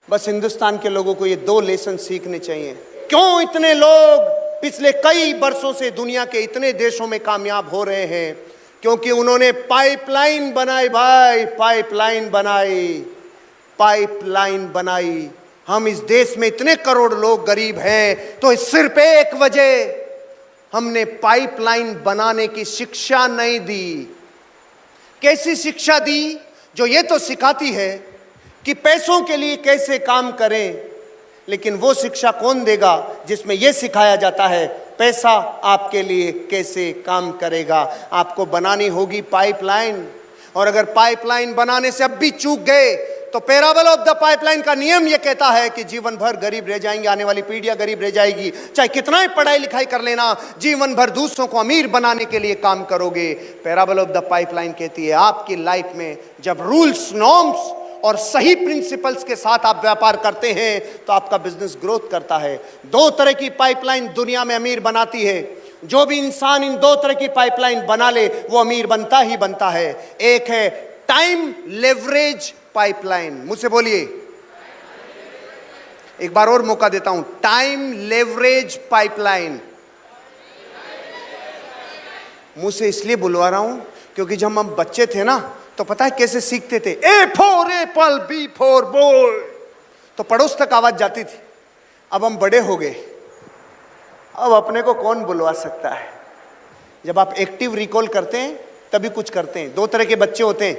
बस हिंदुस्तान के लोगों को ये दो लेसन सीखने चाहिए। क्यों इतने लोग पिछले कई वर्षों से दुनिया के इतने देशों में कामयाब हो रहे हैं? क्योंकि उन्होंने पाइपलाइन बनाई भाई, पाइपलाइन बनाई, पाइपलाइन बनाई। हम इस देश में इतने करोड़ लोग गरीब हैं तो सिर्फ एक वजह, हमने पाइपलाइन बनाने की शिक्षा नहीं दी। कैसी शिक्षा दी? जो ये तो सिखाती है कि पैसों के लिए कैसे काम करें, लेकिन वो शिक्षा कौन देगा जिसमें यह सिखाया जाता है पैसा आपके लिए कैसे काम करेगा। आपको बनानी होगी पाइपलाइन, और अगर पाइपलाइन बनाने से अब भी चूक गए तो पैराबल ऑफ द पाइपलाइन का नियम यह कहता है कि जीवन भर गरीब रह जाएंगे, आने वाली पीढ़ियां गरीब रह जाएगी। चाहे कितना ही पढ़ाई लिखाई कर लेना, जीवन भर दूसरों को अमीर बनाने के लिए काम करोगे। पैराबल ऑफ द पाइपलाइन कहती है आपकी लाइफ में जब रूल्स, नॉर्म्स और सही प्रिंसिपल्स के साथ आप व्यापार करते हैं तो आपका बिजनेस ग्रोथ करता है। दो तरह की पाइपलाइन दुनिया में अमीर बनाती है। जो भी इंसान इन दो तरह की पाइपलाइन बना ले वो अमीर बनता ही बनता है। एक है टाइम लेवरेज पाइपलाइन, मुझसे बोलिए, एक बार और मौका देता हूं, टाइम लेवरेज पाइपलाइन। मुझसे इसलिए बुलवा रहा हूं क्योंकि जब हम बच्चे थे ना तो पता है कैसे सीखते थे? A for apple, B for boy, तो पड़ोस तक आवाज जाती थी। अब हम बड़े हो गए, अब अपने को कौन बुलवा सकता है? जब आप एक्टिव रिकॉल करते हैं तभी कुछ करते हैं। दो तरह के बच्चे होते हैं,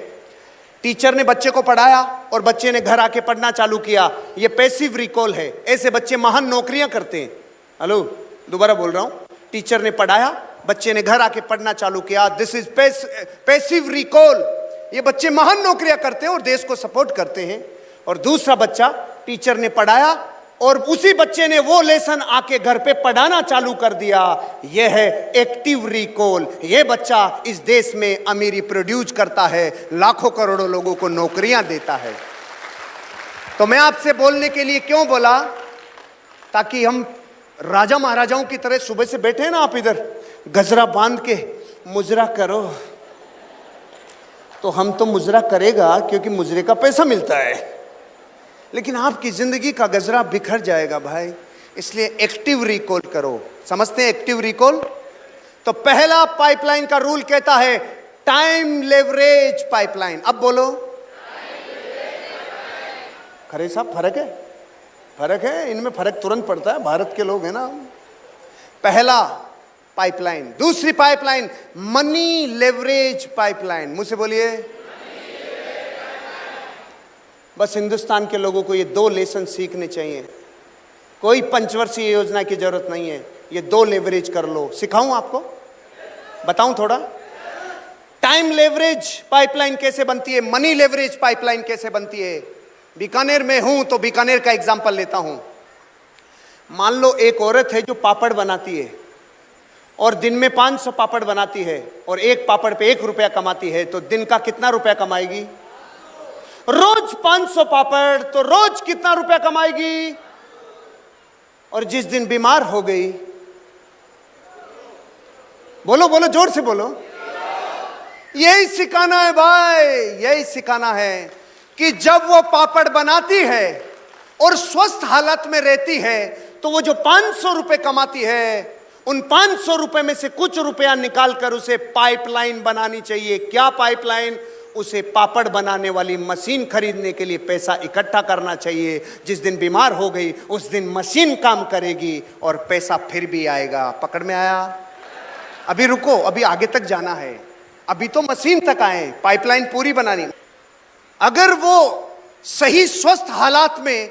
टीचर ने बच्चे को पढ़ाया और बच्चे ने घर आके पढ़ना चालू किया, ये पैसिव रिकॉल है। ऐसे बच्चे महान नौकरियां करते हैं। हेलो, दोबारा बोल रहा हूं, टीचर ने पढ़ाया, बच्चे ने घर आके पढ़ना चालू किया, दिस इज पैसिव रिकॉल। ये बच्चे महान नौकरियां करते हैं और देश को सपोर्ट करते हैं। और दूसरा बच्चा, टीचर ने पढ़ाया और उसी बच्चे ने वो लेसन आके घर पे पढ़ाना चालू कर दिया, यह है एक्टिव रिकॉल। यह बच्चा इस देश में अमीरी प्रोड्यूस करता है, लाखों करोड़ों लोगों को नौकरियां देता है। तो मैं आपसे बोलने के लिए क्यों बोला? ताकि हम राजा महाराजाओं की तरह सुबह से बैठे हैं ना आप इधर गजरा बांध के मुजरा करो, तो हम तो मुजरा करेगा क्योंकि मुजरे का पैसा मिलता है, लेकिन आपकी जिंदगी का गजरा बिखर जाएगा भाई। इसलिए एक्टिव रिकॉल करो। समझते हैं एक्टिव रिकॉल? तो पहला पाइपलाइन का रूल कहता है टाइम लेवरेज पाइपलाइन। अब बोलो खरे साहब, फर्क है? फर्क है, इनमें फर्क तुरंत पड़ता है, भारत के लोग हैं ना। पहला पाइपलाइन। दूसरी पाइपलाइन मनी लेवरेज पाइपलाइन। मुझसे बोलिए। बस हिंदुस्तान के लोगों को ये दो लेसन सीखने चाहिए। कोई पंचवर्षीय योजना की जरूरत नहीं है, ये दो लेवरेज कर लो। सिखाऊं आपको? बताऊं थोड़ा? टाइम लेवरेज पाइपलाइन कैसे बनती है, मनी लेवरेज पाइपलाइन कैसे बनती है। बीकानेर में हूं तो बीकानेर का एग्जांपल लेता हूं। मान लो एक औरत है जो पापड़ बनाती है और दिन में 500 पापड़ बनाती है और एक पापड़ पे 1 रुपया कमाती है, तो दिन का कितना रुपया कमाएगी? रोज 500 पापड़, तो रोज कितना रुपया कमाएगी? और जिस दिन बीमार हो गई, बोलो बोलो जोर से बोलो, यही सिखाना है भाई, यही सिखाना है कि जब वो पापड़ बनाती है और स्वस्थ हालत में रहती है तो वो जो 500 रुपए कमाती है, उन 500 रुपए में से कुछ रुपया निकालकर उसे पाइपलाइन बनानी चाहिए। क्या पाइपलाइन? उसे पापड़ बनाने वाली मशीन खरीदने के लिए पैसा इकट्ठा करना चाहिए। जिस दिन बीमार हो गई उस दिन मशीन काम करेगी और पैसा फिर भी आएगा। पकड़ में आया? अभी रुको, अभी आगे तक जाना है, अभी तो मशीन तक आए, पाइपलाइन पूरी बनानी। अगर वो सही स्वस्थ हालात में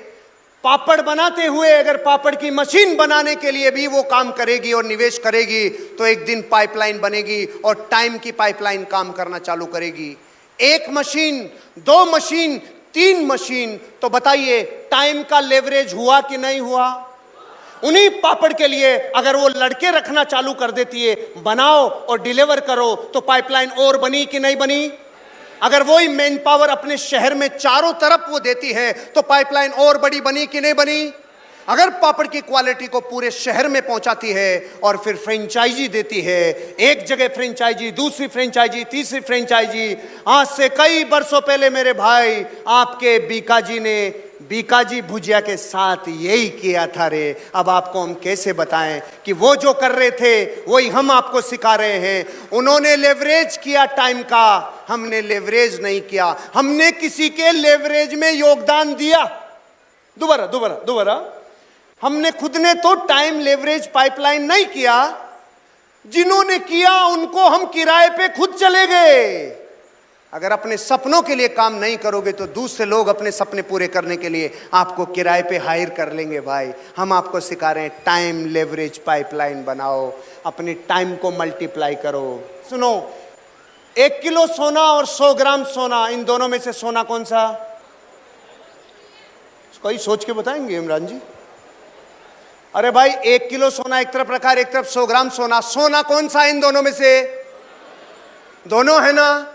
पापड़ बनाते हुए अगर पापड़ की मशीन बनाने के लिए भी वो काम करेगी और निवेश करेगी तो एक दिन पाइपलाइन बनेगी और टाइम की पाइपलाइन काम करना चालू करेगी। एक मशीन, 2 मशीन, 3 मशीन, तो बताइए टाइम का लेवरेज हुआ कि नहीं हुआ? उन्हीं पापड़ के लिए अगर वो लड़के रखना चालू कर देती है, बनाओ और डिलीवर करो, तो पाइपलाइन और बनी कि नहीं बनी? अगर वही मैन पावर अपने शहर में चारों तरफ वो देती है तो पाइपलाइन और बड़ी बनी कि नहीं बनी? अगर पापड़ की क्वालिटी को पूरे शहर में पहुंचाती है और फिर फ्रेंचाइजी देती है, एक जगह फ्रेंचाइजी, दूसरी फ्रेंचाइजी, तीसरी फ्रेंचाइजी। आज से कई वर्षों पहले मेरे भाई आपके बीकाजी ने बीकाजी भुजिया के साथ यही किया था रे। अब आपको हम कैसे बताएं कि वो जो कर रहे थे वही हम आपको सिखा रहे हैं। उन्होंने लेवरेज किया टाइम का, हमने लेवरेज नहीं किया। हमने किसी के लेवरेज में योगदान दिया। दोबारा हमने खुद ने तो टाइम लेवरेज पाइपलाइन नहीं किया। जिन्होंने किया उनको हम किराए पे खुद चले गए। अगर अपने सपनों के लिए काम नहीं करोगे तो दूसरे लोग अपने सपने पूरे करने के लिए आपको किराए पे हायर कर लेंगे। भाई हम आपको सिखा रहे हैं टाइम लेवरेज पाइपलाइन बनाओ, अपने टाइम को मल्टीप्लाई करो। सुनो, 1 किलो सोना और 100 ग्राम सोना, इन दोनों में से सोना कौन सा? कोई सोच के बताएंगे इमरान जी? अरे भाई 1 किलो सोना एक तरफ रखा, एक तरफ 100 ग्राम सोना, सोना कौन सा इन दोनों में से? दोनों है ना।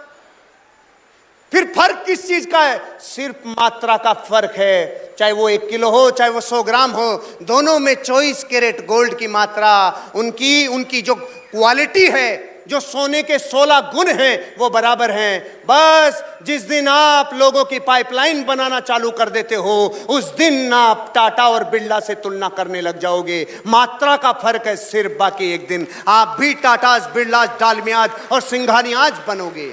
फिर फर्क किस चीज का है? सिर्फ मात्रा का फर्क है। चाहे वो 1 किलो हो चाहे वो 100 ग्राम हो, दोनों में 24 कैरेट गोल्ड की मात्रा, उनकी जो क्वालिटी है, जो सोने के 16 गुण हैं वो बराबर हैं। बस जिस दिन आप लोगों की पाइपलाइन बनाना चालू कर देते हो उस दिन आप टाटा और बिरला से तुलना करने लग जाओगे। मात्रा का फर्क है सिर्फ, बाकी एक दिन आप भी टाटाज, बिरलाज, डालमियाज और सिंघानियाज बनोगे।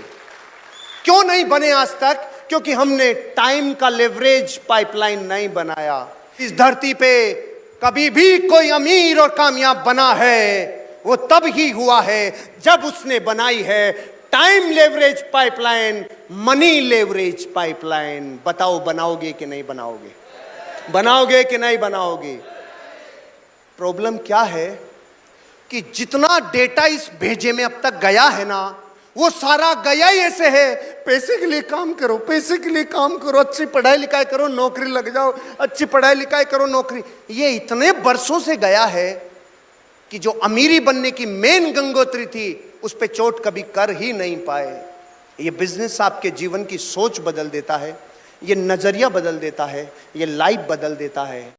क्यों नहीं बने आज तक? क्योंकि हमने टाइम का लेवरेज पाइपलाइन नहीं बनाया। इस धरती पे कभी भी कोई अमीर और कामयाब बना है वो तब ही हुआ है जब उसने बनाई है time leverage pipeline, money leverage pipeline. बताओ बनाओगे कि नहीं बनाओगे? बनाओगे कि नहीं बनाओगे? प्रॉब्लम क्या है कि जितना डेटा इस भेजे में अब तक गया है ना, वो सारा गया ही ऐसे है, पैसे के लिए काम करो, पैसे के लिए काम करो, अच्छी पढ़ाई लिखाई करो, नौकरी लग जाओ, अच्छी पढ़ाई लिखाई करो, नौकरी। ये इतने बरसों से गया है कि जो अमीरी बनने की मेन गंगोत्री थी उस पे चोट कभी कर ही नहीं पाए। ये बिजनेस आपके जीवन की सोच बदल देता है, ये नजरिया बदल देता है, ये लाइफ बदल देता है।